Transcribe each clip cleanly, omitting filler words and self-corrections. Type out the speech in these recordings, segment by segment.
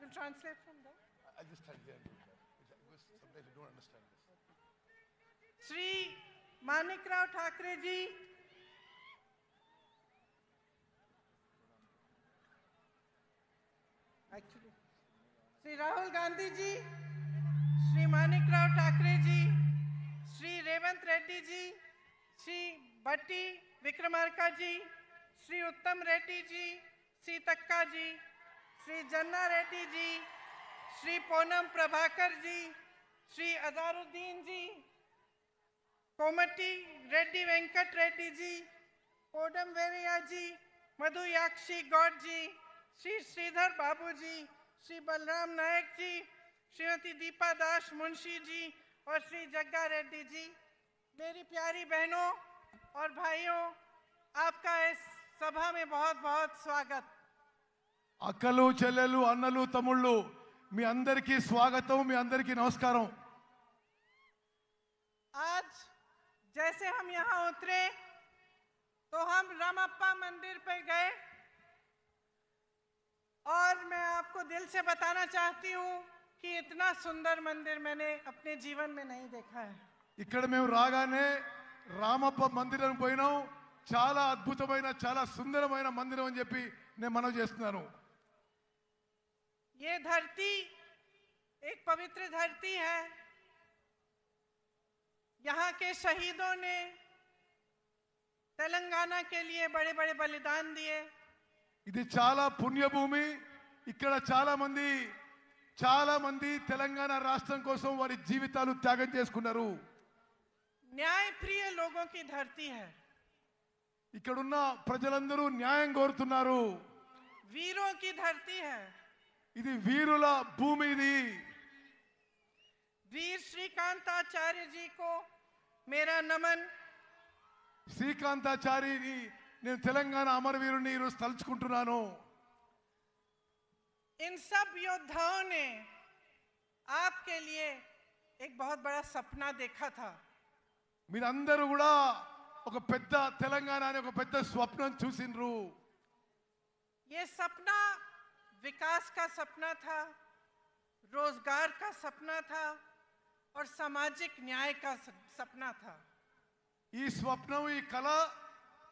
will translate from there. I just stand there and do that. Because sometimes you don't understand this. Shri Manikrao Thakre ji, actually, Shri Rahul Gandhi ji, Shri Manikrao Thakre ji, Shri Revant Reddy ji, Shri Bhatti Vikramarka ji, Shri Uttam Reddy ji, Shri Takka ji, Shri Janna Reddy ji, Shri Ponam Prabhakar ji, Shri Azaruddin ji, Komati Reddy Venkat Reddy ji, Kodam Veriya ji, Madhu Yakshi God ji, Shri Sridhar Babu ji, Shri Balram Nayak ji, Shrimati Deepa दास मुंशी जी और श्री जग्गा रेड्डी जी, मेरी प्यारी बहनों और भाइयों, आपका इस सभा में बहुत बहुत स्वागत। అక్కలు చెల్లెలు అన్నలు తమ్ముళ్ళు మీ అందరికీ స్వాగతం, మీ అందరికీ నమస్కారం। आज जैसे हम यहाँ उतरे तो हम रामप्पा मंदिर पे गए और मैं आपको दिल से बताना चाहती हूँ कि इतना सुंदर मंदिर मैंने अपने जीवन में नहीं देखा है। ఇక్కడ మేము రాగానే రామప్ప మందిరం పోయినాం, చాలా అద్భుతమైన చాలా సుందరమైన మందిరం అని చెప్పి నేను మనవి చేస్తున్నాను। ये धरती एक पवित्र धरती है। यहाँ के शहीदों ने तेलंगाना के लिए बड़े बड़े बलिदान दिए। ఇది చాలా పుణ్యభూమి, ఇక్కడ చాలా మంది తెలంగాణ రాష్ట్రం కోసం వారి జీవితాలు త్యాగం చేసుకున్నారు। न्यायप्रिय लोगों की धरती है। ఇక్కడున్న ప్రజలందరూ న్యాయం కోరుతున్నారు। वीरों की धरती है। ఇది వీరుల భూమి। ఇది वीर श्रीकांताचार्य जी को मेरा नमन। శ్రీకాంతాచారిని నేను తెలంగాణ అమరవీరుని ఈరోజు తలుచుకుంటున్నాను। इन सब योद्धाओं ने आपके लिए एक बहुत बड़ा सपना देखा था। మీరందరూ కూడా ఒక పెద్ద తెలంగాణ అనే ఒక పెద్ద స్వప్నం చూసిండ్రు। ये सपना विकास का सपना था, रोजगार का सपना था और सामाजिक न्याय का सपना था। ఈ స్వప్నం, ఈ కళ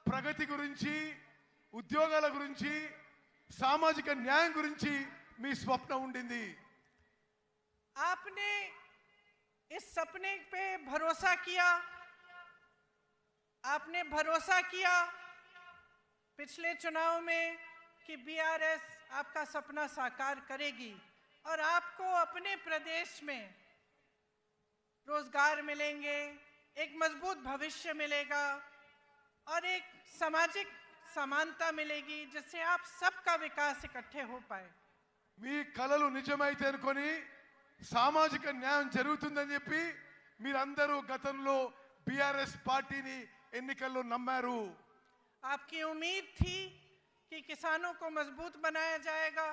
ప్రగతి గురించి, ఉద్యోగాల గురించి, సామాజిక న్యాయం గురించి మీ స్వప్నం ఉండింది। आपने इस सपने पे भरोसा किया। आपने भरोसा किया पिछले चुनाव में कि बीआरएस आपका सपना साकार करेगी और आपको अपने प्रदेश में रोजगार मिलेंगे, एक मजबूत भविष्य मिलेगा और एक सामाजिक समानता मिलेगी जिससे आप सबका विकास इकट्ठे हो पाए। మీ కలలు నిజమైతే అనుకొని సామాజిక న్యాయం జరుగుతుందని చెప్పి మీరందరూ గతంలో బీఆర్ఎస్ పార్టీని ఎన్నికల్లో నమ్మారు। आपकी उम्मीद थी कि किसानों को मजबूत बनाया जाएगा,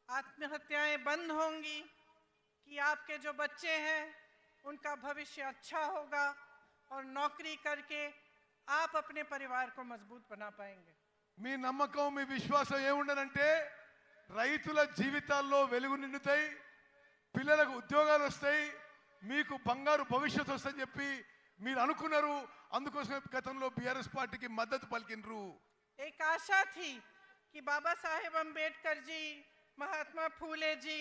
आत्महत्याएं बंद होंगी, कि आपके जो बच्चे हैं उनका भविष्य अच्छा होगा और नौकरी करके आप अपने परिवार को मजबूत बना पाएंगे। మీ నమ్మకం, మీ విశ్వాసం ఏముండనంటే రైతుల జీవితాల్లో వెలుగు నిండుతాయి, పిల్లలకు ఉద్యోగాలు వస్తాయి, మీకు బంగారు భవిష్యత్తు వస్తుందని చెప్పి మీరు అనుకున్నారు। అందుకోసం గతంలో బీఆర్ఎస్ పార్టీకి మద్దతు పలికినరు। एक आशा थी कि बाबा साहेब अम्बेडकर जी, महात्मा फूले जी,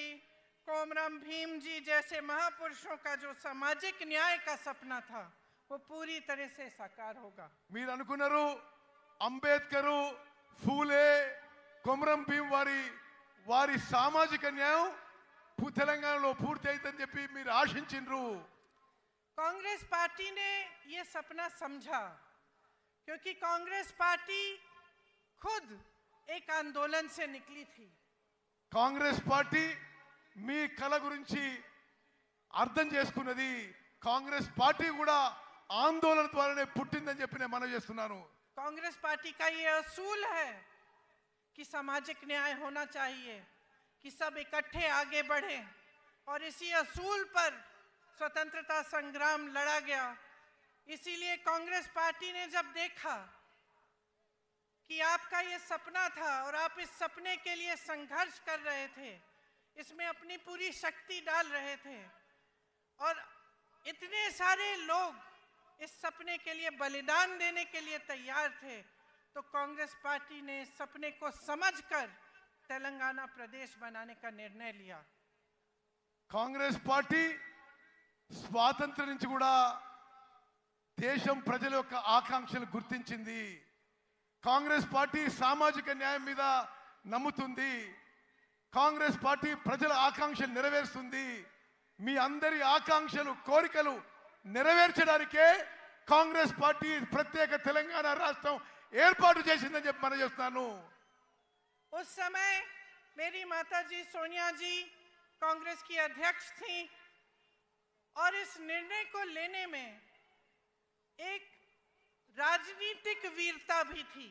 कोमराम भीम जी जैसे महापुरुषों का जो सामाजिक न्याय का सपना था वो पूरी तरह से साकार होगा। మీరు అనుకున్నారు అంబేద్కర్, ఫూలే, కొమరం భీం వారి సామాజిక న్యాయం తెలంగాణలో పూర్తి అవుతుందని చెప్పి మీరు ఆశించిండ్రు। कांग्रेस पार्टी ने ये सपना समझा क्योंकि कांग्रेस पार्टी खुद एक आंदोलन से निकली थी। కాంగ్రెస్ పార్టీ మీ కల గురించి అర్థం చేసుకున్నది। కాంగ్రెస్ పార్టీ కూడా ఆందోళన ద్వారానే పుట్టిందని చెప్పి నేను మనవి చేస్తున్నాను। कांग्रेस पार्टी का ये असूल है कि सामाजिक न्याय होना चाहिए, कि सब इकट्ठे आगे बढ़ें और इसी असूल पर स्वतंत्रता संग्राम लड़ा गया। इसीलिए कांग्रेस पार्टी ने जब देखा कि आपका ये सपना था और आप इस सपने के लिए संघर्ष कर रहे थे, इसमें अपनी पूरी शक्ति डाल रहे थे और इतने सारे लोग इस सपने के लिए बलिदान देने के लिए तैयार थे, तो कांग्रेस पार्टी ने इस सपने को समझकर तेलंगाना प्रदेश बनाने का निर्णय लिया। కాంగ్రెస్ పార్టీ స్వాతంత్ర్యం నుంచి కూడా దేశం ప్రజల యొక్క ఆకాంక్షలు గుర్తించింది. కాంగ్రెస్ పార్టీ సామాజిక న్యాయం మీద నమ్ముతుంది. కాంగ్రెస్ పార్టీ ప్రజల ఆకాంక్షలు నెరవేరుస్తుంది. మీ అందరి ఆకాంక్షలు కోరికలు నెరవేర్చడానికే కాంగ్రెస్ పార్టీ ప్రత్యేక తెలంగాణ రాష్ట్రం ఏర్పాటు చేసిందని చెప్పి మనం చేస్తున్నాను. उस समय मेरी माताजी सोनिया जी कांग्रेस की अध्यक्ष थी और इस निर्णय को लेने में एक राजनीतिक वीरता भी थी,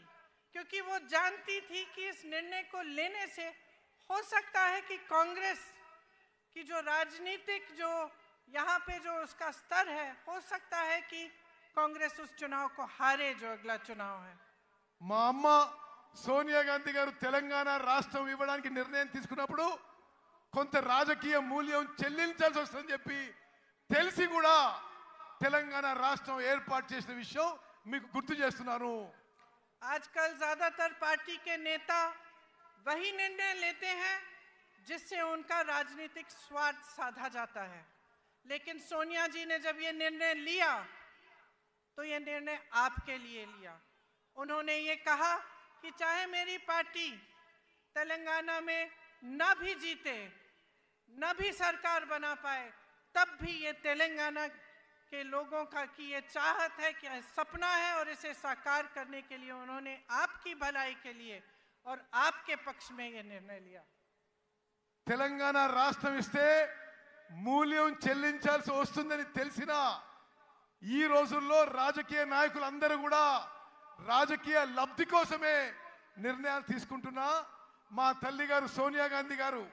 क्योंकि वो जानती थी कि इस निर्णय को लेने से हो सकता है कि कांग्रेस की जो राजनीतिक जो यहाँ पे जो उसका स्तर है, हो सकता है कि कांग्रेस उस चुनाव को हारे जो अगला चुनाव है। మా అమ్మ సోనియా గాంధీ గారు తెలంగాణ రాష్ట్రం ఇవ్వడానికి నిర్ణయం తీసుకున్నప్పుడు కొంత రాజకీయ మూల్యం చెల్లించాల్సి వస్తుందని చెప్పి తెలిసి కూడా తెలంగాణ రాష్ట్రం ఏర్పాటు చేసిన విషయం మీకు గుర్తు చేస్తున్నాను. आजकल ज्यादातर पार्टी के नेता वही निर्णय लेते हैं जिससे उनका राजनीतिक स्वार्थ साधा जाता है, लेकिन सोनिया जी ने जब ये निर्णय लिया तो ये निर्णय आपके लिए लिया। उन्होंने ये कहा कि चाहे मेरी पार्टी तेलंगाना में न भी जीते, न भी सरकार बना पाए, तब भी ये तेलंगाना के लोगों का की ये चाहत है, कि सपना है, और इसे साकार करने के लिए उन्होंने आपकी भलाई के लिए और आपके पक्ष में ये निर्णय लिया। తెలంగాణ రాష్ట్రం ఇస్తే మూల్యం చెల్లించాల్సి వస్తుందని తెలిసినా ఈ రోజుల్లో రాజకీయ నాయకులందరూ కూడా రాజకీయ లబ్ధి కోసమే నిర్ణయాలు తీసుకుంటున్నా. మా తల్లి గారు సోనియా గాంధీ గారు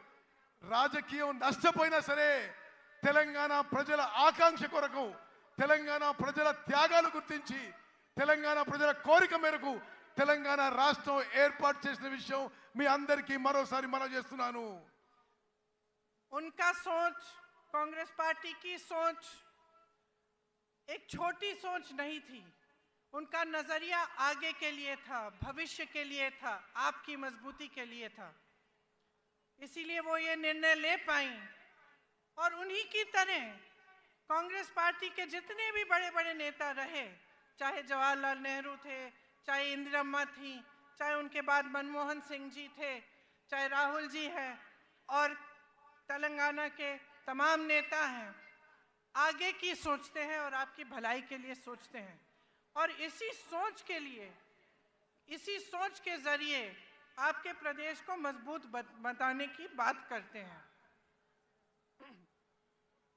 రాజకీయం నష్టపోయినా సరే తెలంగాణ ప్రజల ఆకాంక్ష కొరకు, తెలంగాణ ప్రజల త్యాగాలు గుర్తించి, తెలంగాణ ప్రజల కోరిక మేరకు తెలంగాణ రాష్ట్రం ఏర్పాటు చేసిన విషయం మీ అందరికీ మరోసారి మనవి చేస్తున్నాను. उनका सोच, कांग्रेस पार्टी की सोच एक छोटी सोच नहीं थी। उनका नजरिया आगे के लिए था, भविष्य के लिए था, आपकी मजबूती के लिए था। इसीलिए वो ये निर्णय ले पाई। और उन्हीं की तरह कांग्रेस पार्टी के जितने भी बड़े बड़े नेता रहे, चाहे जवाहरलाल नेहरू थे, चाहे इंदिरम्मा थी, चाहे उनके बाद मनमोहन सिंह जी थे, चाहे राहुल जी हैं, और तेलंगाना के तमाम नेता हैं, आगे की सोचते हैं और आपकी भलाई के लिए सोचते हैं। और इसी सोच के लिए, इसी सोच के जरिए आपके प्रदेश को मजबूत बताने की बात करते हैं।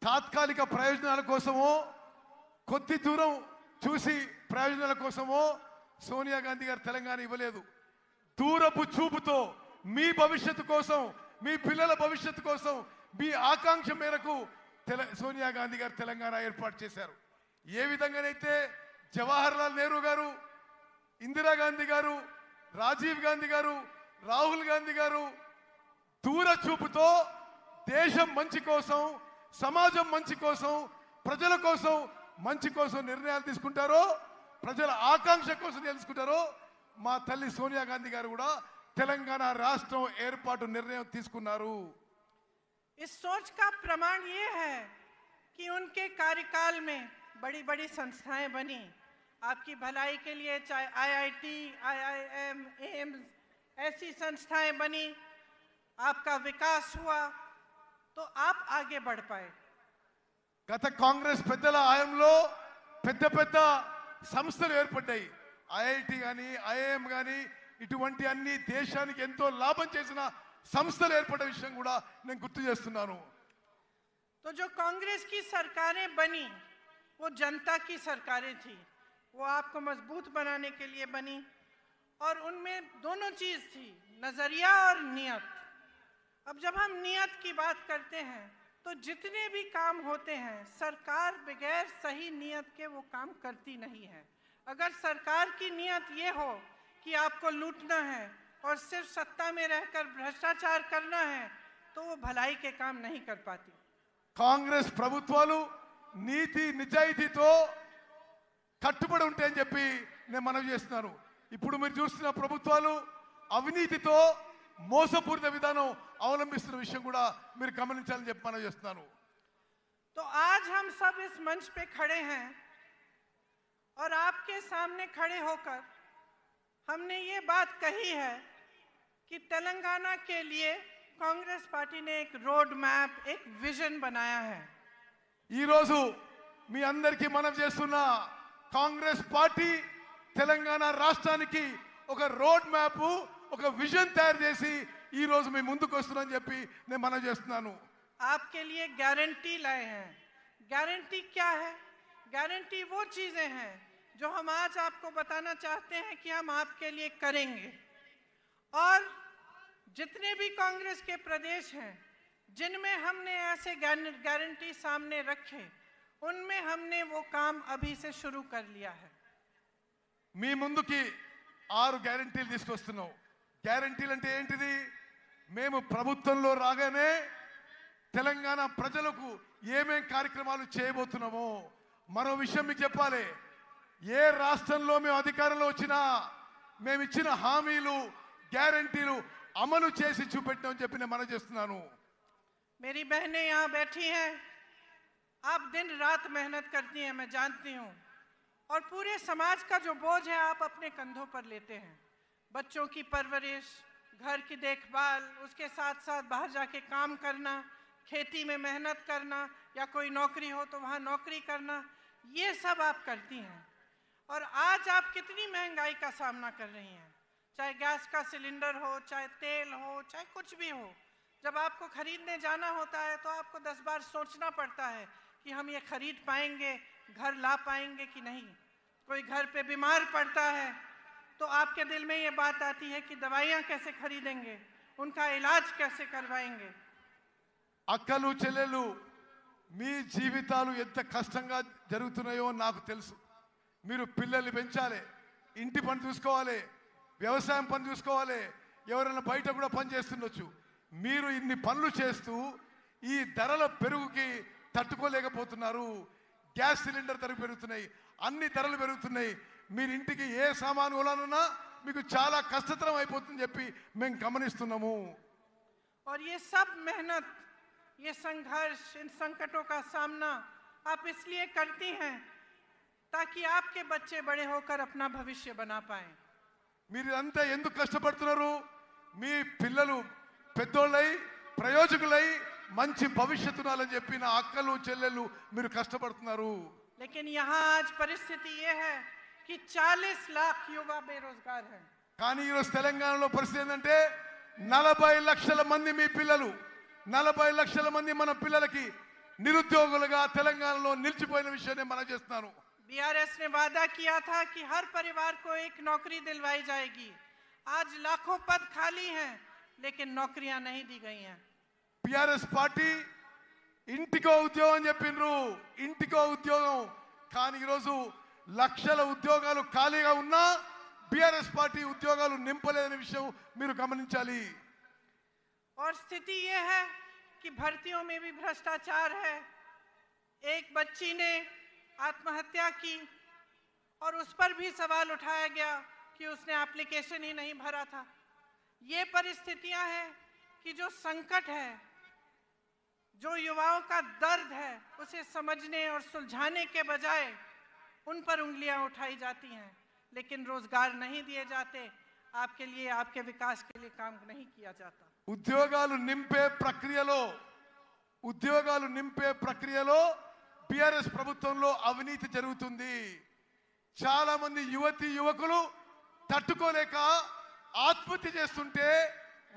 తాత్కాలిక ప్రయోజనాల కోసమో కొద్ది దూరం చూసి ప్రయోజనాల కోసమో సోనియా గాంధీ గారు తెలంగాణ ఇవ్వలేదు. దూరపు చూపుతో మీ భవిష్యత్తు కోసం, మీ పిల్లల భవిష్యత్తు కోసం, మీ ఆకాంక్ష మేరకు సోనియా గాంధీ గారు తెలంగాణ ఏర్పాటు చేశారు. ఏ విధంగానైతే జవహర్లాల్ నెహ్రూ గారు, ఇందిరాగాంధీ గారు, రాజీవ్ గాంధీ గారు, రాహుల్ గాంధీ గారు దూర చూపుతో దేశం మంచి కోసం, సమాజం మంచి కోసం, ప్రజల కోసం మంచి కోసం నిర్ణయాలు తీసుకుంటారో, ప్రజల ఆకాంక్ష కోసం తెలుసుకుంటారో, మా తల్లి సోనియా గాంధీ గారు కూడా తెలంగాణ రాష్ట్రం ఏర్పాటు నిర్ణయం తీసుకున్నారు. इस सोच का प्रमाण ये है कि उनके कार्यकाल में बड़ी बड़ी संस्थाएं बनी आपकी भलाई के लिए, चाहे आईआईटी, आईआईएम, एम्स, ऐसी संस्थाएं बनी, आपका विकास हुआ, तो आप आगे बढ़ पाए। గత కాంగ్రెస్ పెద్దల హయాంలో పెద్ద పెద్ద సంస్థలు ఏర్పడ్డాయి. ఐఐటి కానీ, ఐఐఎం కానీ, ఇటువంటి అన్ని దేశానికి ఎంతో లాభం చేసిన సంస్థలు ఏర్పడ్డ విషయం కూడా నేను గుర్తు చేస్తున్నాను. तो जो कांग्रेस की सरकारें बनी वो जनता की सरकारें थी, वो आपको मजबूत बनाने के लिए बनी, और उनमें दोनों चीज थी, नजरिया और नियत। अब जब हम नियत की बात करते हैं तो जितने भी काम होते हैं, सरकार बगैर सही नियत के वो काम करती नहीं है। अगर सरकार की नियत ये हो कि आपको लूटना है और सिर्फ सत्ता में रहकर भ्रष्टाचार करना है, तो वो भलाई के काम नहीं कर पाती। కాంగ్రెస్ ప్రభుత్వాలు నీతి నిజాయితీతో కట్టుబడి ఉంటాయని చెప్పి నేను మనవి చేస్తున్నాను. ఇప్పుడు మీరు చూస్తున్న ప్రభుత్వాలు అవినీతితో మోసపూరిత విధానం అవలంబిస్తున్న విషయం కూడా మీరు గమనించాలని చెప్పి మనవి చేస్తున్నాను. तो आज हम सब इस मंच पे खड़े हैं और आपके सामने खड़े होकर हमने ये बात कही है कि तेलंगाना के लिए कांग्रेस पार्टी ने एक रोड मैप, एक विजन बनाया है. ఈ రోజు మీ అందరికీ మనవి చేస్తున్నా, కాంగ్రెస్ పార్టీ తెలంగాణ రాష్ట్రానికి ఒక రోడ్ మ్యాప్, ఒక విజన్ తయారు చేసి ఈ రోజు మీ ముందుకు వస్తున్నామని చెప్పి నేను మనవి చేస్తున్నాను. आपके लिए गारंटी लाए हैं. गारंटी क्या है? गारंटी वो चीजें हैं जो हम आज आपको बताना चाहते हैं कि हम आपके लिए करेंगे. और जितने भी कांग्रेस के प्रदेश हैं जिनमें हमने ऐसे गारंटी सामने रखे, उनमें हमने वो काम अभी से शुरू कर लिया है. మీ ముందుకి 6 గ్యారెంటీలు తీసుకొస్తున్నాం. గ్యారెంటీలు అంటే ఏంటిది? మేము ప్రభుత్వంలో రాగానే తెలంగాణ ప్రజలకు ఏమేం కార్యక్రమాలు చేయబోతున్నామో. మరో విషయం మీకు చెప్పాలి, ఏ రాష్ట్రంలో మేము అధికారంలో వచ్చినా మేము ఇచ్చిన హామీలు గ్యారెంటీలు అమలు చేసి చూపెట్టామని చెప్పి నేను మనవి చేస్తున్నాను. मेरी बहनें यहाँ बैठी हैं, आप दिन रात मेहनत करती हैं, मैं जानती हूँ, और पूरे समाज का जो बोझ है आप अपने कंधों पर लेते हैं. बच्चों की परवरिश, घर की देखभाल, उसके साथ साथ बाहर जाके काम करना, खेती में मेहनत करना, या कोई नौकरी हो तो वहाँ नौकरी करना, ये सब आप करती हैं. और आज आप कितनी महंगाई का सामना कर रही हैं, चाहे गैस का सिलेंडर हो, चाहे तेल हो, चाहे कुछ भी हो. जब आपको खरीदने जाना होता है तो आपको 10 बार सोचना पड़ता है कि हम ये खरीद पाएंगे, घर ला पाएंगे कि नहीं. कोई घर पे बीमार पड़ता है तो आपके दिल में ये बात आती है कि दवाइयाँ कैसे खरीदेंगे, उनका इलाज कैसे करवाएंगे. అక్కలు చెల్లెలు, మీ జీవితాలు ఎంత కష్టంగా జరుగుతున్నాయో నాకు తెలుసు. మీరు పిల్లల్ని పెంచాలి, ఇంటి పని చూసుకోవాలి, వ్యవసాయం పని చూసుకోవాలి, ఎవరైనా బయట కూడా పని చేస్తుండొచ్చు. మీరు ఇన్ని పనులు చేస్తూ ఈ ధరల పెరుగుకి తట్టుకోలేకపోతున్నారు. గ్యాస్ సిలిండర్ ధర పెరుగుతున్నాయి, అన్ని ధరలు పెరుగుతున్నాయి. మీరు ఇంటికి ఏ సామాను కొనాలన్నా మీకు చాలా కష్టతరం అయిపోతుందని చెప్పి మేము గమనిస్తున్నాము. और ये सब मेहनत, ये संघर्ष, इन संकटों का सामना आप इसलिए करती हैं ताकि आपके बच्चे बड़े होकर अपना भविष्य बना पाएं. మీరు అంతా ఎందుకు కష్టపడుతున్నారు? మీ పిల్లలు పెద్దోళ్ళై ప్రయోజకులై మంచి భవిష్యత్తు ఉండాలని చెప్పి నా అక్కలు చెల్లెళ్ళు మీరు కష్టపడుతున్నారు. लेकिन यहाँ आज परिस्थिति ये है कि 40 लाख युवा बेरोजगार हैं. కానీ ఈరోజు తెలంగాణలో పరిస్థితి ఏంటంటే 40 లక్షల మంది మీ పిల్లలు, 40 లక్షల మంది మన పిల్లలకి నిరుద్యోగులుగా తెలంగాణలో నిలిచిపోయిన విషయాన్ని మనం చేస్తున్నాను. बीआरएस ने वादा किया था कि हर परिवार को एक नौकरी दिलवाई जाएगी. आज लाखों पद खाली हैं लेकिन नौकरियां नहीं दी गई हैं. టిఆర్ఎస్ పార్టీ ఇంటికో ఉద్యోగం చెప్పిండ్రు, ఇంటికో ఉద్యోగం. కానీ ఈరోజు లక్షల ఉద్యోగాలు ఖాళీగా ఉన్నా బీఆర్ఎస్ పార్టీ ఉద్యోగాలు నింపలేదనే విషయం మీరు గమనించాలి. और स्थिति ये है कि भर्तियों में भी भ्रष्टाचार है. एक बच्ची ने आत्महत्या की और उस पर भी सवाल उठाया गया कि उसने एप्लीकेशन ही नहीं भरा था. ये परिस्थितियां हैं कि जो संकट है, जो युवाओं का दर्द है, उसे समझने और सुलझाने के बजाय उन पर उंगलियां उठाई जाती हैं, लेकिन रोजगार नहीं दिए जाते, आपके लिए, आपके विकास के लिए काम नहीं किया जाता. ఉద్యోగాలు నింపే ప్రక్రియలో బీఆర్ఎస్ ప్రభుత్వంలో అవినీతి జరుగుతుంది. చాలా మంది యువతి యువకులు తట్టుకోలేక ఆత్మహత్య చేస్తుంటే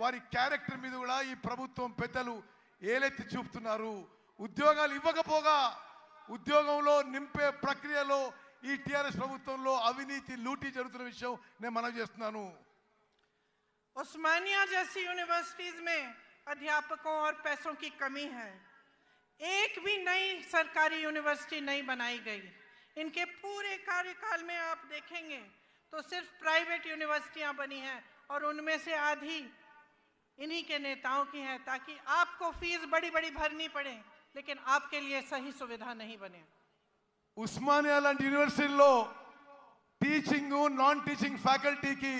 వారి క్యారెక్టర్ మీద కూడా ఈ ప్రభుత్వం పెద్దలు ఏలెత్తి చూపుతున్నారు. ఉద్యోగాలు ఇవ్వకపోగా ఉద్యోగంలో నింపే ప్రక్రియలో ఈ టిఆర్ఎస్ ప్రభుత్వంలో అవినీతి లూటీ జరుగుతున్న విషయం నేను మనవి చేస్తున్నాను. उस्मानिया जैसी यूनिवर्सिटीज में अध्यापकों और पैसों की कमी है. एक भी नई सरकारी यूनिवर्सिटी नहीं बनाई गई. इनके पूरे कार्यकाल में आप देखेंगे तो सिर्फ प्राइवेट यूनिवर्सिटियां बनी हैं और उनमें से आधी इन्हीं के नेताओं की है, ताकि आपको फीस बड़ी बड़ी भरनी पड़े लेकिन आपके लिए सही सुविधा नहीं बने। ఉస్మానియా లాంటి యూనివర్సిటీలో టీచింగ్ నాన్ టీచింగ్ ఫ్యాకల్టీకి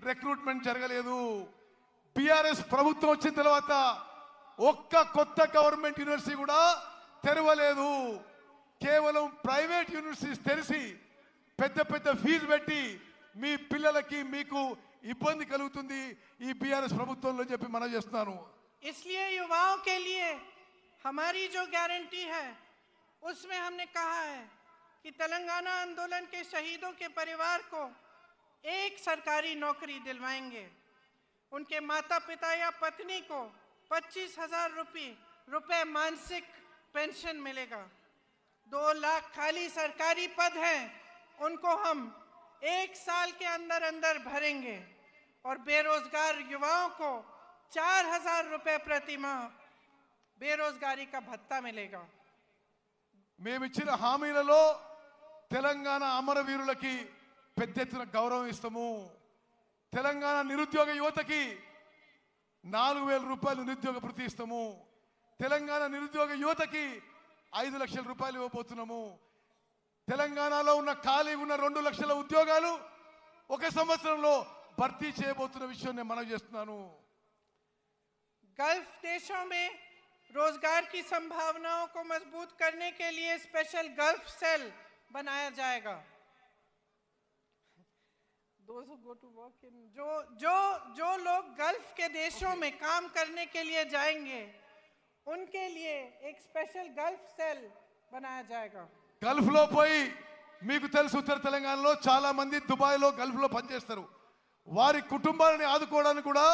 రిక్రూట్మెంట్ జరగలేదు. బీఆర్ఎస్ ప్రభుత్వం వచ్చిన తర్వాత ఒక్క కొత్త గవర్నమెంట్ యూనివర్సిటీ కూడా తెరవలేదు. కేవలం ప్రైవేట్ యూనివర్సిటీస్ తెరిచి పెద్ద పెద్ద ఫీజు పెట్టి మీ పిల్లలకి మీకు ఇబ్బంది కలుగుతుంది ఈ బీఆర్ఎస్ ప్రభుత్వంలో చెప్పి మనం చేస్తున్నాను. इसलिए युवाओं के लिए हमारी जो गारंटी है उसमें हमने कहा है कि तेलंगाना आंदोलन के शहीदों के परिवार को एक सरकारी नौकरी दिलवाएंगे। उनके माता पिता या पत्नी को 25,000 रुपए मानसिक पेंशन मिलेगा। 2 लाख खाली सरकारी पद हैं, उनको हम 1 साल के अंदर अंदर भरेंगे और बेरोजगार युवाओं को 4,000 रुपए प्रति माह बेरोजगारी का भत्ता मिलेगा। మేమిచ్చిన హామీలలో తెలంగాణ అమరవీరులకి పెద్ద ఎత్తున గౌరవం ఇస్తాము. తెలంగాణ నిరుద్యోగ యువతకి 4,000 రూపాయలు నిరుద్యోగ భృతి ఇస్తాము. తెలంగాణ నిరుద్యోగ యువతకి 5 లక్షల రూపాయలు ఇవ్వబోతున్నాము. తెలంగాణలో ఉన్న ఖాళీగా ఉన్న 2 లక్షల ఉద్యోగాలు 1 సంవత్సరంలో భర్తీ చేయబోతున్న విషయం నేను మనవి చేస్తున్నాను. गल्फ देशों में रोजगार की संभावनाओं को मजबूत करने के लिए स्पेशल गल्फ सेल बनाया जाएगा। Those who go to work in जो लोग गल्फ के देशों में काम करने के लिए जाएंगे उनके लिए एक स्पेशल गल्फ सेल बनाया जाएगा। గల్ఫ్ లో పోయి మీకు తెలుసు ఉత్తర తెలంగాణలో చాలా మంది దుబాయ్ లో గల్ఫ్ లో పనిచేస్తారు. వారి కుటుంబాలను ఆదుకోవడానికి కూడా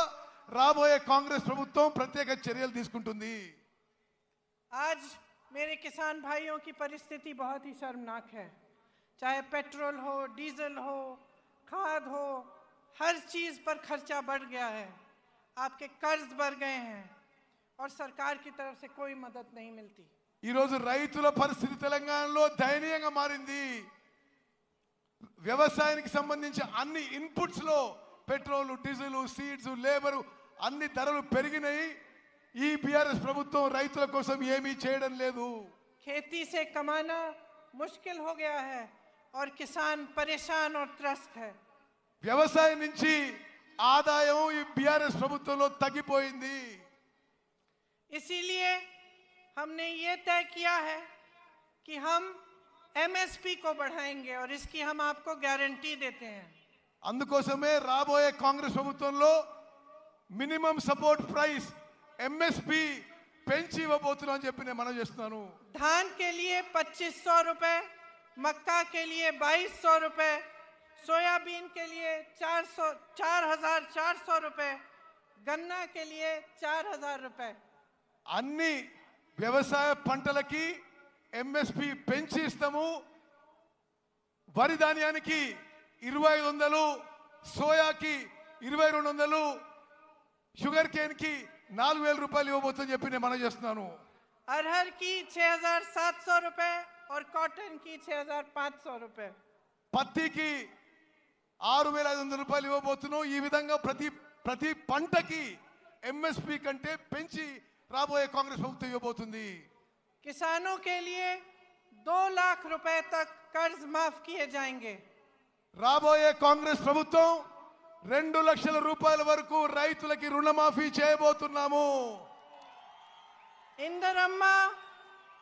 రాబోయే కాంగ్రెస్ ప్రభుత్వం ప్రత్యేక చర్యలు తీసుకుంటుంది. आज मेरे किसान भाइयों की परिस्थिति बहुत ही शर्मनाक है। चाहे पेट्रोल हो, डीजल हो, खाद हो, हर चीज पर खर्चा बढ़ गया है। आपके कर्ज बढ़ गए हैं और सरकार की तरफ से कोई मदद नहीं मिलती। ఈ రోజు రైతుల పరిస్థితి తెలంగాణలో దయనీయంగా మారింది. వ్యవసాయానికి సంబంధించి అన్ని ఇన్పుట్స్ లో పెట్రోల్, డీజిల్, సీడ్స్, లేబర్ అన్ని ధరలు పెరిగినాయి. ఈ బీఆర్ఎస్ ప్రభుత్వం రైతుల కోసం ఏమీ చేయడం లేదు. खेती से कमाना मुश्किल हो गया है और किसान परेशान और त्रस्त है। వ్యవసాయం నుంచి ఆదాయం ఈ బీఆర్ఎస్ ప్రభుత్వంలో తగ్గిపోయింది. इसीलिए हमने ये तय किया है कि हम एमएसपी को बढ़ाएंगे और इसकी हम आपको गारंटी देते हैं। అందుకోసమే రాబోయే కాంగ్రెస్ ప్రభుత్వంలో మినిమం సపోర్ట్ ప్రైస్ ఎంఎస్పి పెంచి ఇవ్వబోతున్నాం అని చెప్పి నేను మనం చేస్తున్నాను. धान के लिए 2,500 रुपए, मक्का के लिए 2,200 रुपए, सोयाबीन के लिए 4,400 रुपए, गन्ना के लिए 4,000 रुपए। అన్ని వ్యవసాయ పంటలకి ఎంఎస్పి పెంచి ఇస్తాము. వరి ధాన్యానికి 2,500, సోయాకి 2,200, షుగర్ కేన్ కి 4,000 రూపాయలు ఇవ్వబోతుందని చెప్పి నేను మనం చేస్తున్నాను. अरहर की 6,700 रुपए और कॉटन की 6,500 रुपए। పత్తికి 6,500 రూపాయలు ఇవ్వబోతున్నాం. ఈ విధంగా ప్రతి పంటకి ఎంఎస్పి కంటే పెంచి రాబోయే కాంగ్రెస్ ప్రభుత్వం ఇవ్వబోతుంది. किसानों के लिए 2 लाख रुपए तक कर्ज माफ किए जाएंगे। రాబోయే కాంగ్రెస్ ప్రభుత్వం 2 లక్షల రూపాయల వరకు రైతులకి రుణమాఫీ చేయబోతున్నాము. इंदिरम्मा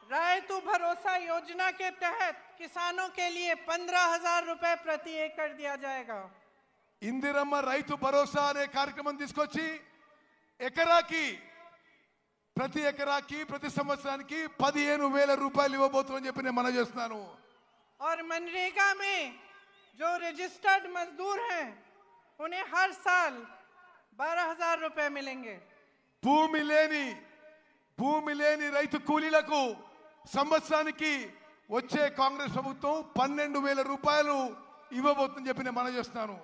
रायतु भरोसा योजना के तहत किसानों के लिए 15,000 रुपए प्रति एकड़ दिया जाएगा। ఇందిరమ్మ రైతు భరోసా అనే కార్యక్రమం తీసుకొచ్చి ప్రతి ఎకరాకి ప్రతి సంవత్సరానికి 15,000 రూపాయలు ఇవ్వబోతున్నామని చెప్పి నేను మనం చేస్తున్నాను. और मनरेगा में जो रजिस्टर्ड मजदूर हैं उन्हें हर साल 12,000 रुपए मिलेंगे। భూమి లేని రైతు కూలీలకు సంవత్సరానికి వచ్చే కాంగ్రెస్ ప్రభుత్వం 12,000 రూపాయలు ఇవ్వబోతుందని చెప్పి నేను మనం చేస్తున్నాను.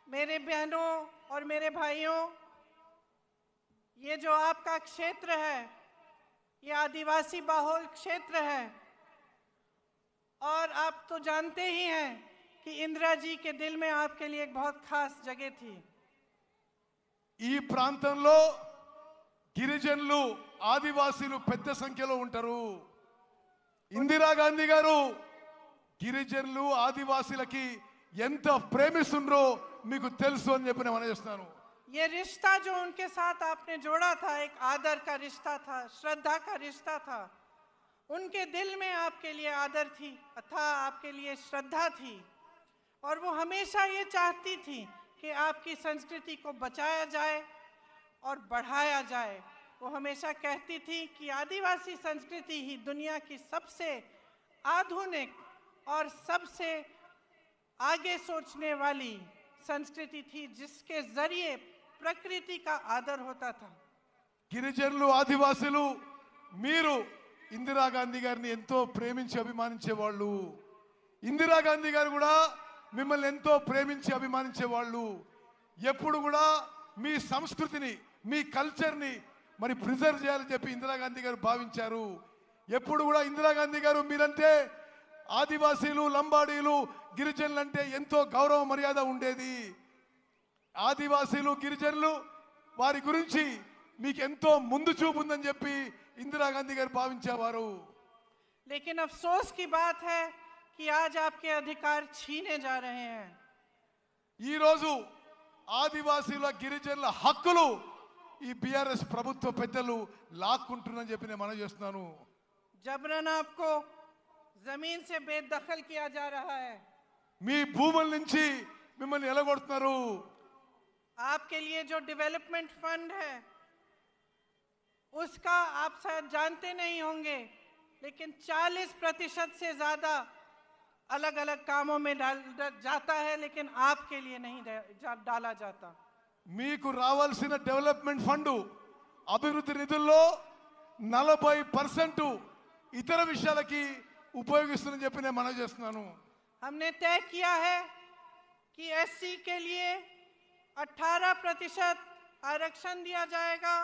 मेरे बहनों और मेरे भाइयों, ये जो आपका क्षेत्र है ये आदिवासी बहुल क्षेत्र है और आप तो जानते ही हैं कि इंदिरा जी के दिल में आपके लिए एक बहुत खास जगह थी। ఈ ప్రాంతంలో గిరిజనులు ఆదివాసీలు పెద్ద సంఖ్యలో ఉంటారు. ఇందిరాగాంధీ గారు గిరిజనులు ఆదివాసీలకి ఎంత ప్రేమిస్తుండ్రో మీకు తెలుసు అని చెప్పి నేను మనజేస్తున్నాను. ये रिश्ता जो उनके साथ आपने जोड़ा था एक आदर का रिश्ता था, श्रद्धा का रिश्ता था. उनके दिल में आपके लिए आदर थी था, आपके लिए श्रद्धा थी और वो हमेशा ये चाहती थी कि आपकी संस्कृति को बचाया जाए और बढ़ाया जाए. वो हमेशा कहती थी कि आदिवासी संस्कृति ही दुनिया की सबसे आधुनिक और सबसे आगे सोचने वाली संस्कृति थी जिसके जरिए प्रकृति का आदर होता था. గిరిజనులు ఆదివాసీలు మీరు ఇందిరాగాంధీ గారిని ఎంతో ప్రేమించి అభిమానించేవాళ్ళు. ఇందిరాగాంధీ గారు కూడా మిమ్మల్ని ఎంతో ప్రేమించి అభిమానించేవాళ్ళు. ఎప్పుడు కూడా మీ సంస్కృతిని మీ కల్చర్ని మరి ప్రిజర్వ్ చేయాలని చెప్పి ఇందిరాగాంధీ గారు భావించారు. ఎప్పుడు కూడా ఇందిరాగాంధీ గారు మీరంటే ఆదివాసీలు లంబాడీలు గిరిజనులు అంటే ఎంతో గౌరవ మర్యాద ఉండేది. ఆదివాసీలు గిరిజనులు వారి గురించి మీకు ఎంతో ముందు చూపు ఉందని చెప్పి ఇందిరాగాంధీ గారు భావించేవారు. लेकिन अफसोस की बात है कि आज आपके अधिकार छीने जा रहे हैं. ఈ రోజు ఆదివాసీల గిరిజనుల హక్కులు ఈ బీఆర్ఎస్ ప్రభుత్వ పెద్దలు లాక్కుంటున్నారని చెప్పి నేను మనవి చేస్తున్నాను. जबरन आपको जमीन से बेदखल किया जा रहा है. మీ భూముల నుంచి మిమ్మల్ని ఎలగొడుతున్నారు. आपके लिए जो डेवलपमेंट फंड है उसका आप शायद जानते नहीं होंगे, लेकिन 40% से ज्यादा अलग अलग कामों में जाता है, लेकिन आपके लिए नहीं डाला जाता. మీకు రావాల్సిన డెవలప్మెంట్ ఫండ్ అభివృద్ధి నిధుల్లో 40% ఇతర విషయాలకి ఉపయోగిస్తుందని చెప్పి నేను మనవి చేస్తున్నాను. हमने तय किया है कि एससी के लिए 18% आरक्षण दिया जाएगा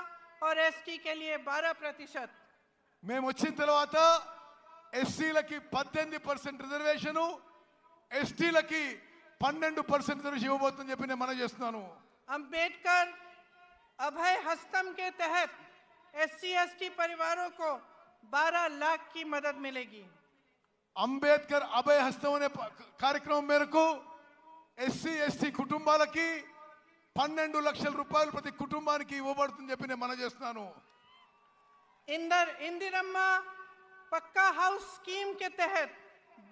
और एसटी के लिए 12%. మేము వచ్చిన తర్వాత ఎస్సీలకి 18% రిజర్వేషను, ఎస్టీలకి 12% రిజర్వేషన్ ఇవ్వబోతుందని చెప్పి నేను మనవి చేస్తున్నాను. अंबेडकर अभय हस्तम के तहत एससी एसटी परिवारों को 12 लाख की मदद मिलेगी. అంబేద్కర్ అభయ హస్తం అనే కార్యక్రమం మేరకు ఎస్సీ ఎస్టీ కుటుంబాలకి 12 లక్షల రూపాయలు ప్రతి కుటుంబానికి ఇవ్వబడుతుందని చెప్పి నేను మనవి చేస్తున్నాను. इंदिरम्मा पक्का हाउस स्कीम के तहत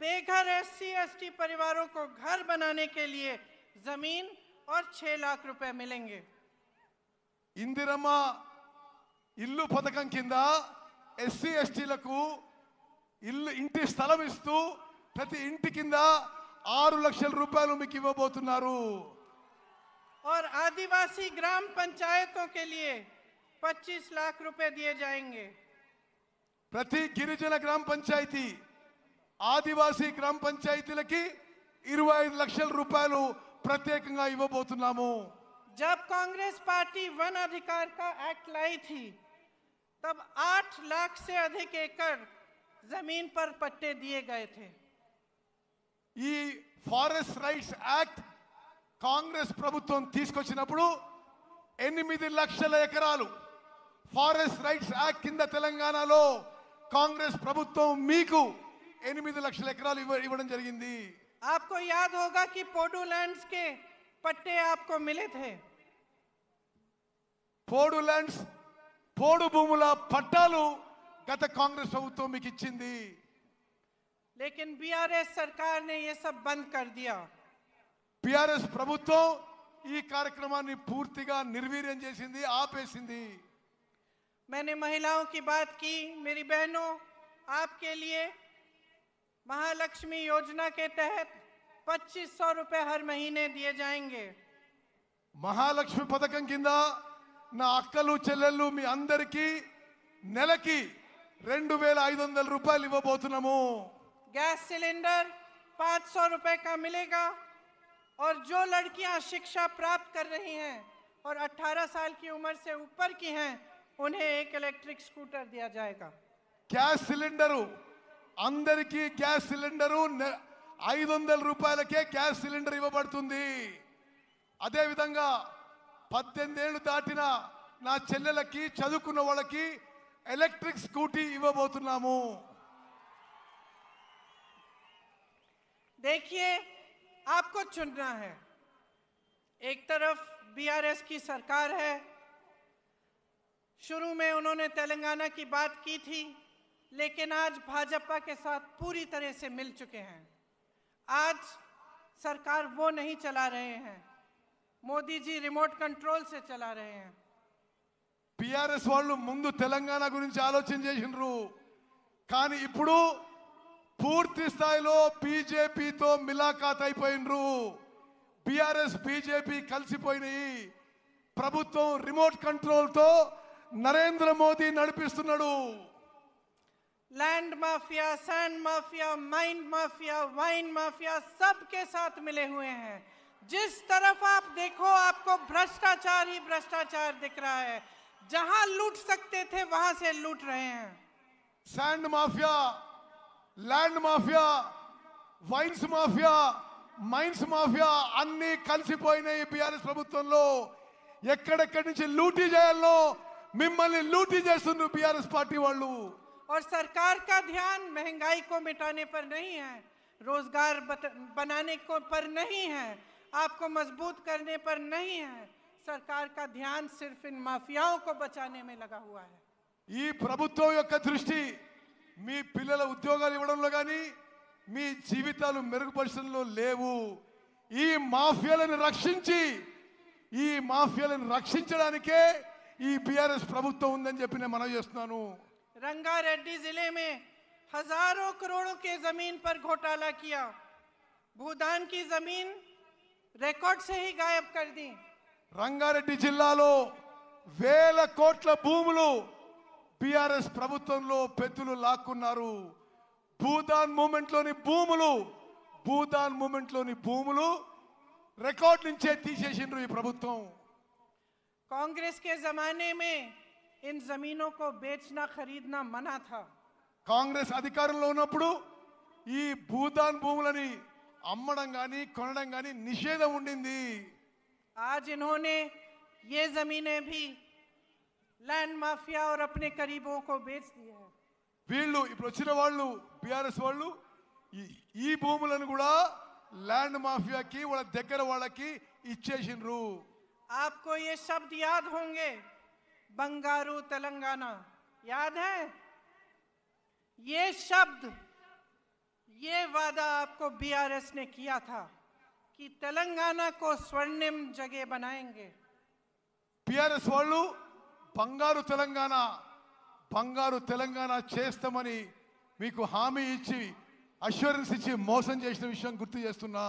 बेघर एससी एसटी परिवारों को घर बनाने के लिए जमीन और 6 लाख रुपए मिलेंगे. ఇందిరమ్మ ఇల్లు పథకం కింద ఎస్సీ ఎస్టీలకు ఇంటి స్థలం ఇస్తూ ప్రతి ఇంటి కింద 6 లక్షల రూపాయలు మీకు ఇవ్వబోతున్నారు. और आदिवासी ग्राम पंचायतों के लिए 25 लाख रुपए दिए जाएंगे. ప్రతి గిరిజన గ్రామ పంచాయతీ ఆదివాసీ గ్రామ పంచాయతీలకి 25 లక్షల రూపాయలు ప్రత్యేకంగా ఇవ్వబోతున్నాము. जब कांग्रेस पार्टी वन अधिकार का एक्ट लाई थी तब 8 लाख से अधिक एकड़ जमीन पर पट्टे दिए गए थे. ఈ ఫారెస్ట్ రైట్స్ యాక్ట్ కాంగ్రెస్ ప్రభుత్వం తీసుకొచ్చినప్పుడు 8 లక్షల ఎకరాలు ఫారెస్ట్ రైట్స్ యాక్ట్ కింద తెలంగాణలో కాంగ్రెస్ ప్రభుత్వం మీకు 8 లక్షల ఎకరాలు ఇవ్వడం జరిగింది. आपको याद होगा कि पोडू लैंड्स के पट्टे आपको मिले थे. పోడు ల్యాండ్స్ పోడు భూముల పట్టాలు గత కాంగ్రెస్ ప్రభుత్వం మీకు ఇచ్చింది. लेकिन बीआरएस सरकार ने ये सब बंद कर दिया. బీఆర్ఎస్ ప్రభుత్వం ఈ కార్యక్రమాన్ని పూర్తిగా నిర్వీర్యం చేసింది, ఆపేసింది. मैंने महिलाओं की बात की. मेरी बहनों, आपके लिए महालक्ष्मी योजना के तहत 2500 रुपए हर महीने दिए जाएंगे. మహాలక్ష్మి పథకం కింద నా అక్కలు చెల్లెళ్ళు మీ అందరికీ నెలకి 2500 రూపాయలు ఇవ్వబోతున్నాము. गैस सिलेंडर 500 रुपए का मिलेगा और जो लड़कियां शिक्षा प्राप्त कर रही हैं और 18 साल की उम्र से ऊपर की हैं उन्हें एक इलेक्ट्रिक स्कूटर दिया जाएगा. గ్యాస్ సిలిండరు అందరికీ గ్యాస్ సిలిండరు 500 రూపాయలకే గ్యాస్ సిలిండర్ ఇవ్వబడుతుంది. అదేవిధంగా 18 ఏళ్ళు దాటిన నా చెల్లెలకి చదువుకున్న వాళ్ళకి ఎలక్ట్రిక్ స్కూటీ ఇవ్వబోతున్నాము. देखिए, आपको चुनना है. एक तरफ बीआरएस की सरकार है. शुरू में उन्होंने तेलंगाना की बात की थी, लेकिन आज भाजपा के साथ पूरी तरह से मिल चुके हैं. आज सरकार वो नहीं चला रहे हैं, मोदी जी रिमोट कंट्रोल से चला रहे हैं. టిఆర్ఎస్ వాళ్ళు ముందు తెలంగాణ గురించి ఆలోచన చేసినారు, కానీ ఇప్పుడు పూర్తి స్థాయిలో బీజేపీతో మిలాఖాత్ అయిపోయినరు. BRS BJP కలిసిపోయినాయి. ప్రభుత్వం రిమోట్ కంట్రోల్తో నరేంద్ర మోదీ నడిపిస్తున్నాడు. Land mafia, sand mafia, mind mafia, wine mafia सबके साथ मिले हुए हैं. जिस तरफ आप देखो आपको भ्रष्टाचार ही भ्रष्टाचार दिख रहा है. जहां लूट सकते थे वहां से लूट रहे हैं. Sand mafia, land mafia, wines mafia, mines mafia అన్ని కలిసిపోయినాయి బీఆర్ఎస్ ప్రభుత్వంలో. ఎక్కడెక్కడి నుంచి లూటీ చేయాలో మిమ్మల్ని లూటీ చేస్తున్నారు బీఆర్ఎస్ పార్టీ వాళ్ళు. और सरकार का ध्यान महंगाई को मिटाने पर नहीं है, रोजगार बनाने को पर नहीं है, आपको मजबूत करने पर नहीं है. सरकार का ध्यान सिर्फ इन माफियाओं को बचाने में लगा हुआ है. ఈ ప్రభుత్వం యొక్క దృష్టి మీ పిల్లల ఉద్యోగాలు ఇవ్వడంలో కానీ మీ జీవితాలు మెరుగుపరచడంలో లేవు. ఈ మాఫియాలను రక్షించడానికే ఈ బీఆర్ఎస్ ప్రభుత్వం ఉందని చెప్పి నేను మనవి చేస్తున్నాను. रंगारेड्डी जिले में हजारों करोड़ों के जमीन पर घोटाला किया. भूदान की जमीन रिकॉर्ड से ही गायब कर दी. రంగారెడ్డి జిల్లాలో వేల కోట్ల భూములు బీఆర్ఎస్ ప్రభుత్వంలో పెద్దలు లాక్కున్నారు. భూదాన్ మూమెంట్ లోని భూములు రికార్డ్ నుంచే తీసేసిండ్రు ఈ ప్రభుత్వం. कांग्रेस के जमाने में इन जमीनों को बेचना खरीदना मना था. కాంగ్రెస్ అధికారంలో ఉన్నప్పుడు ఈ భూదాన్ భూములని అమ్మడం గాని కొనడం గాని నిషేధం ఉండింది. आज इन्होंने ये जमीनें भी लैंड माफिया और अपने करीबों को बेच दिया है. వీళ్ళు ఇప్పుడు వచ్చిన వాళ్ళు బీఆర్ఎస్ వాళ్ళు ఈ భూములను కూడా ల్యాండ్ మాఫియాకి వాళ్ళ దగ్గర వాళ్ళకి ఇచ్చేసిండ్రు. आपको ये शब्द याद होंगे, बंगारू तेलंगाना याद है? ये शब्द, ये वादा आपको बीआरएस ने किया था कि तेलंगाना को स्वर्णिम जगह बनाएंगे. బీఆర్ఎస్ వాళ్ళు బంగారు తెలంగాణ చేస్తామని మీకు హామీ ఇచ్చి అష్యూరెన్స్ ఇచ్చి మోసం చేసిన విషయం గుర్తు చేస్తున్నా.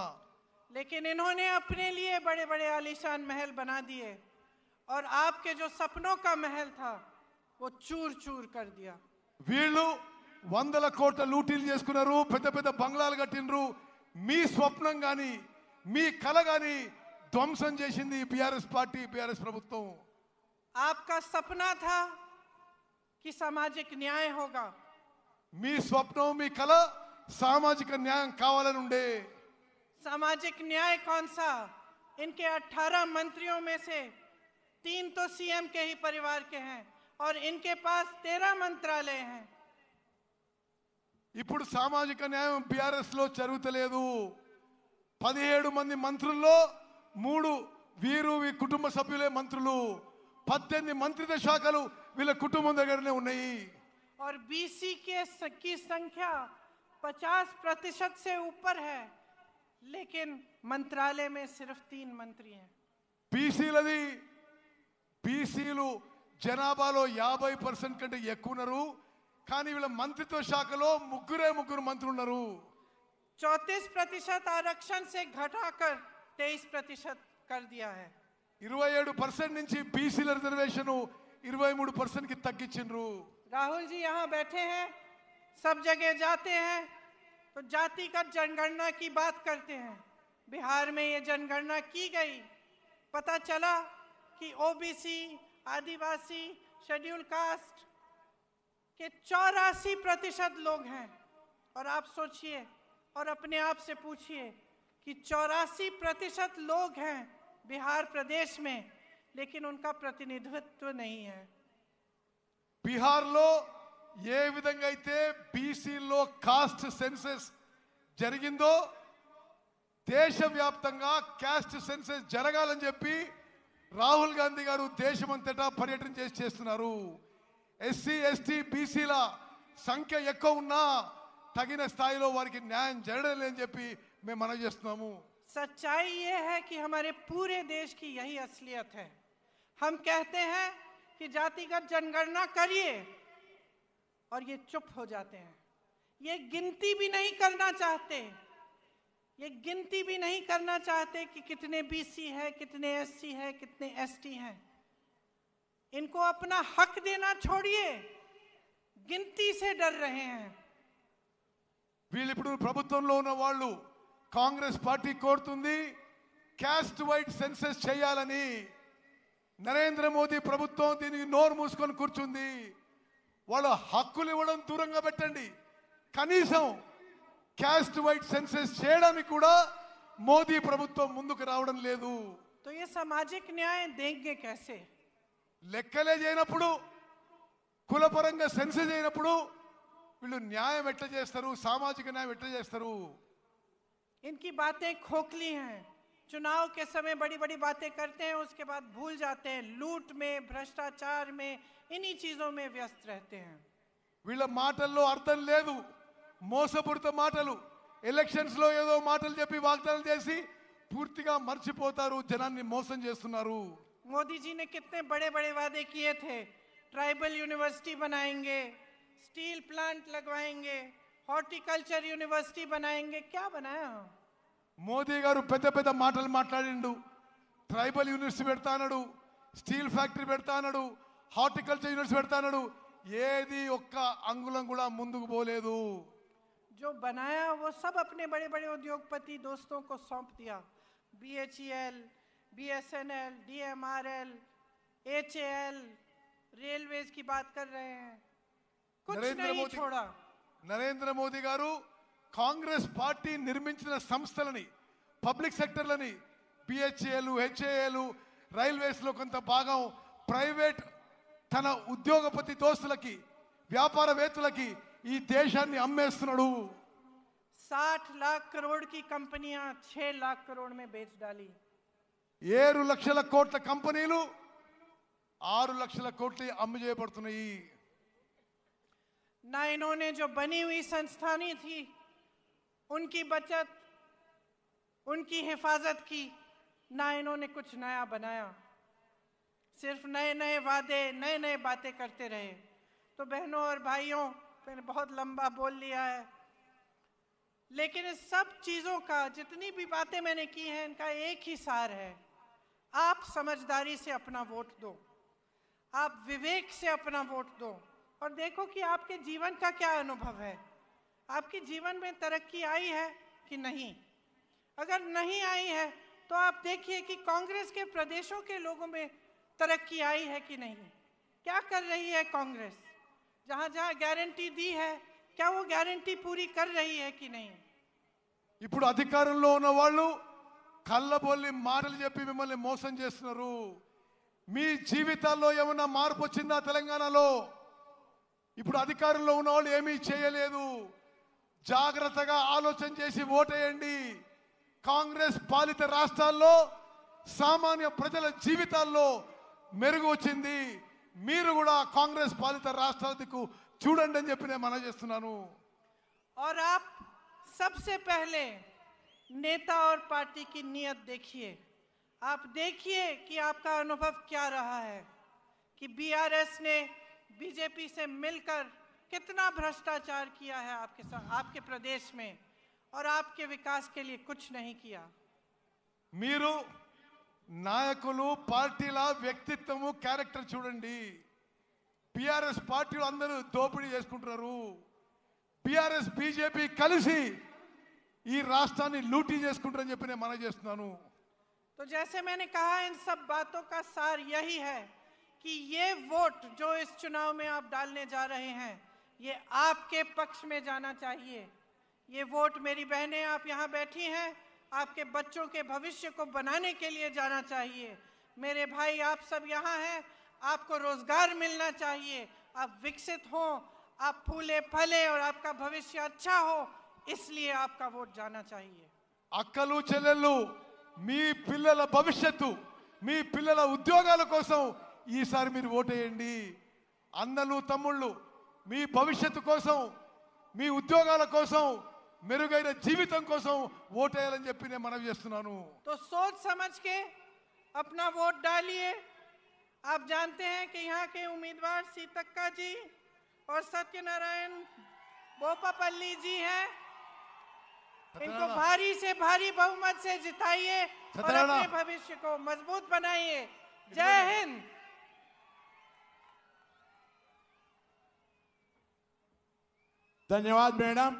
लेकिन इन्होंने अपने लिए बड़े बड़े आलीशान महल बना दिए और आपके जो सपनों का महल था वो चूर चूर कर दिया. వీళ్ళు 100 కోట్ల లూటీలు చేసుకున్నారు, పెద్ద పెద్ద బంగ్లాలు కట్టినరు. మీ స్వప్నం గాని మీ కల గాని ధ్వంసం చేసింది బీఆర్ఎస్ పార్టీ, బీఆర్ఎస్ ప్రభుత్వం. आपका सपना था कि सामाजिक न्याय होगा. మీ స్వప్నం మీ కల సామాజిక న్యాయం కావాలని ఉండే. सामाजिक न्याय कौन सा? इनके 18 मंत्रियों में से 3 तो सीएम के ही परिवार के हैं और इनके पास 13 मंत्रालय हैं. ఇప్పుడు సామాజిక న్యాయం బీఆర్ఎస్ లో జరుగుతలేదు. 17 మంది మంత్రుల్లో 3 వీరు కుటుంబ సభ్యులే మంత్రులు. 18 మంత్రిత్వ శాఖలు వీళ్ళ కుటుంబం దగ్గరనే ఉన్నాయి. और बीसी की संख्या 50% से ऊपर है, लेकिन मंत्रालय में सिर्फ 3 मंत्री हैं. బీసీలు జనాభాలో 50% కంటే ఎక్కువ ఉన్నారు, కానీ వీళ్ళ మంత్రిత్వ శాఖలో ముగ్గురు మంత్రులు ఉన్నారు. 34% आरक्षण से घटाकर 23% कर दिया है. 27% నుంచి బీసీల రిజర్వేషన్ 23% కి తగ్గించిండ్రు. राहुल जी यहाँ बैठे हैं, सब जगह जाते हैं तो जातिगत जनगणना की बात करते हैं. बिहार में ये जनगणना की गई, पता चला कि ओबीसी, आदिवासी, शेड्यूल कास्ट के 84% लोग हैं. और आप सोचिए और अपने आप से पूछिए कि 84% लोग हैं बिहार प्रदेश में, लेकिन उनका प्रतिनिधित्व नहीं है। బీహార్లో ఏ విధంగా అయితే బీసీలో కాస్ట్ సెన్సస్ జరిగిందో దేశవ్యాప్తంగా కాస్ట్ సెన్సస్ జరగాలని చెప్పి రాహుల్ గాంధీ గారు దేశమంతటా పర్యటన చేస్తున్నారు. ఎస్సీ ఎస్టీ బీసీల సంఖ్య ఎక్కువ ఉన్నా తగిన స్థాయిలో వారికి న్యాయం జరగడం లేదని చెప్పి మేము మనవి చేస్తున్నాము. सच्चाई ये है कि हमारे पूरे देश की यही असलियत है। हम कहते हैं कि जातिगत जनगणना करिए और ये चुप हो जाते हैं। ये गिनती भी नहीं करना चाहते, ये गिनती भी नहीं करना चाहते कि कितने बीसी है, कितने एससी है, कितने एसटी हैं। इनको अपना हक देना छोड़िए, गिनती से डर रहे हैं। వీళ్ళు ఇప్పుడు ప్రభుత్వంలో ఉన్న వాళ్ళు కాంగ్రెస్ పార్టీ కోరుతుంది క్యాస్ట్ వైడ్ సెన్సస్ చేయాలని. నరేంద్ర మోదీ ప్రభుత్వం దీనికి నోరు మూసుకొని కూర్చుంది. వాళ్ళ హక్కులు ఇవ్వడం దూరంగా పెట్టండి, కనీసం క్యాస్ట్ వైడ్ సెన్సస్ చేయడానికి కూడా మోదీ ప్రభుత్వం ముందుకు రావడం లేదు. तो ये सामाजिक न्याय देंगे कैसे? లెక్కలే చేయనప్పుడు, కులపరంగా సెన్సస్ చేయనప్పుడు వీళ్ళు న్యాయం ఎట్లా చేస్తారు, సామాజిక న్యాయం ఎట్లా చేస్తారు? इनकी बातें खोखली हैं। चुनाव के समय बड़ी बड़ी बातें करते हैं, उसके बाद भूल जाते हैं। लूट में, भ्रष्टाचार में, इन्हीं चीजों में व्यस्त रहते हैं। వీళ్ళ మాటల్లో అర్థం లేదు, మోసపూరిత మాటలు. ఎలక్షన్స్ లో ఏదో మాటలు చెప్పి వాగ్దానాలు చేసి పూర్తిగా మర్చిపోతారు, జనాన్ని మోసం చేస్తున్నారు. मोदी जी ने कितने बड़े बड़े वादे किए थे। ट्राइबल यूनिवर्सिटी बनाएंगे, स्टील प्लांट लगवाएंगे, हॉर्टिकल्चर यूनिवर्सिटी बनाएंगे। क्या बनाया? మోదీ గారు పెద్ద పెద్ద మాటలు మాట్లాడిండు. ట్రైబల్ యూనివర్సిటీ పెడతా అన్నాడు, స్టీల్ ఫ్యాక్టరీ పెడతా అన్నాడు, హార్టికల్చర్ యూనివర్సిటీ పెడతా అన్నాడు. ఏది ఒక్క అంగుళం కూడా ముందుకు పోలేదు. जो बनाया वो सब अपने बड़े बड़े उद्योगपति दोस्तों को सौंप दिया। BHEL, BSNL, DMRL, HAL, railways की बात कर रहे हैं, कुछ नहीं छोड़ा। నరేంద్ర మోదీ గారు కాంగ్రెస్ పార్టీ నిర్మించిన సంస్థలని, పబ్లిక్ సెక్టర్లని, బిహెచ్ఏలు, హెచ్ఏఏలు, రైల్వేస్ లో కొంత భాగం ప్రైవేట్ తన ఉద్యోగపతి దోస్తులకి, వ్యాపారవేత్తలకి ఈ దేశాన్ని అమ్మేస్తున్నాడు. 60 लाख करोड़ की कंपनियां 6 लाख करोड़ में बेच डाली। 7 లక్షల కోట్ల కంపెనీలు 6 లక్షల కోట్లు అమ్ము చేయబడుతున్నాయి. ना इन्होंने जो बनी हुई संस्थानें थी उनकी बचत, उनकी हिफाजत की, ना इन्होंने कुछ नया बनाया। सिर्फ नए नए वादे, नए नए बातें करते रहे। तो बहनों और भाइयों, मैंने बहुत लंबा बोल लिया है, लेकिन इस सब चीज़ों का, जितनी भी बातें मैंने की हैं, इनका एक ही सार है। आप समझदारी से अपना वोट दो, आप विवेक से अपना वोट दो और देखो कि आपके जीवन का क्या अनुभव है। आपके जीवन में तरक्की आई है कि नहीं? अगर नहीं आई है तो आप देखिए कि कांग्रेस के प्रदेशों के लोगों में तरक्की आई है कि नहीं। क्या कर रही है कांग्रेस? जहाँ जहाँ गारंटी दी है, क्या वो गारंटी पूरी कर रही है कि नहीं? ఇప్పుడు అధికారంలో ఉన్న వాళ్ళు కళ్ళబొల్లి మాటలు చెప్పి మిమ్మల్ని మోసం చేస్తున్నారు. మీ జీవితాల్లో ఏమన్నా మార్పు వచ్చిందా తెలంగాణలో? ఇప్పుడు అధికారంలో ఉన్న వాళ్ళు ఏమీ చేయలేదు. జాగ్రత్తగా ఆలోచన చేసి ఓటేయండి. కాంగ్రెస్ పాలిత రాష్ట్రాల్లో సామాన్య ప్రజల జీవితాల్లో మెరుగు వచ్చింది. మీరు కూడా కాంగ్రెస్ పాలిత రాష్ట్రాలకు చూడండి అని చెప్పి నేను మనవి చేస్తున్నాను. और आप सबसे पहले नेता और पार्टी की नीयत देखिए। आप देखिए कि आपका अनुभव क्या रहा है, कि बीआरएस ने बीजेपी से मिलकर कितना भ्रष्टाचार किया है आपके साथ, आपके प्रदेश में, और आपके विकास के लिए कुछ नहीं किया। మీరు నాయకులు, పార్టీల వ్యక్తిత్వము, క్యారెక్టర్ చూడండి. బీఆర్ఎస్ పార్టీలు అందరూ దోపిడీ చేసుకుంటున్నారు. బీఆర్ఎస్ బీజేపీ కలిసి ఈ రాష్ట్రాన్ని లూటీ చేసుకుంటారని చెప్పి నేను మనవి చేస్తున్నాను. तो जैसे मैंने कहा, इन सब बातों का सार यही है कि ये वोट जो इस चुनाव में आप डालने जा रहे हैं, ये आपके पक्ष में जाना चाहिए। ये वोट, मेरी बहनें आप यहाँ बैठी हैं, आपके बच्चों के भविष्य को बनाने के लिए जाना चाहिए। मेरे भाई आप सब यहाँ हैं, आपको रोजगार मिलना चाहिए, आप विकसित हो, आप फूले फले और आपका भविष्य अच्छा हो, इसलिए आपका वोट जाना चाहिए। అక్కలు చెల్లెళ్ళు మీ పిల్లల భవిష్యత్తు మీ పిల్లల ఉద్యోగాల కోసం ఈసారి మీరు ఓటేయండి. అన్నలు తమ్ముళ్ళు మీ భవిష్యత్తు కోసం మీ ఉద్యోగాల కోసం మెరుగైన జీవితం కోసం ఓటేయాలని చెప్పి నేను మనవి చేస్తున్నాను. तो सोच समझ के अपना वोट डालिए। आप जानते हैं कि यहाँ के उम्मीदवार सीतक्का जी और सत्यनारायण बोपापल्ली जी हैं। इनको भारी से भारी बहुमत से जिताइए और अपने भविष्य को मजबूत बनाइए। जय हिंद। धन्यवाद मैडम,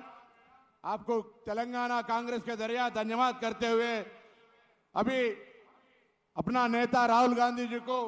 आपको तेलंगाना कांग्रेस के जरिए धन्यवाद करते हुए अभी अपना नेता राहुल गांधी जी को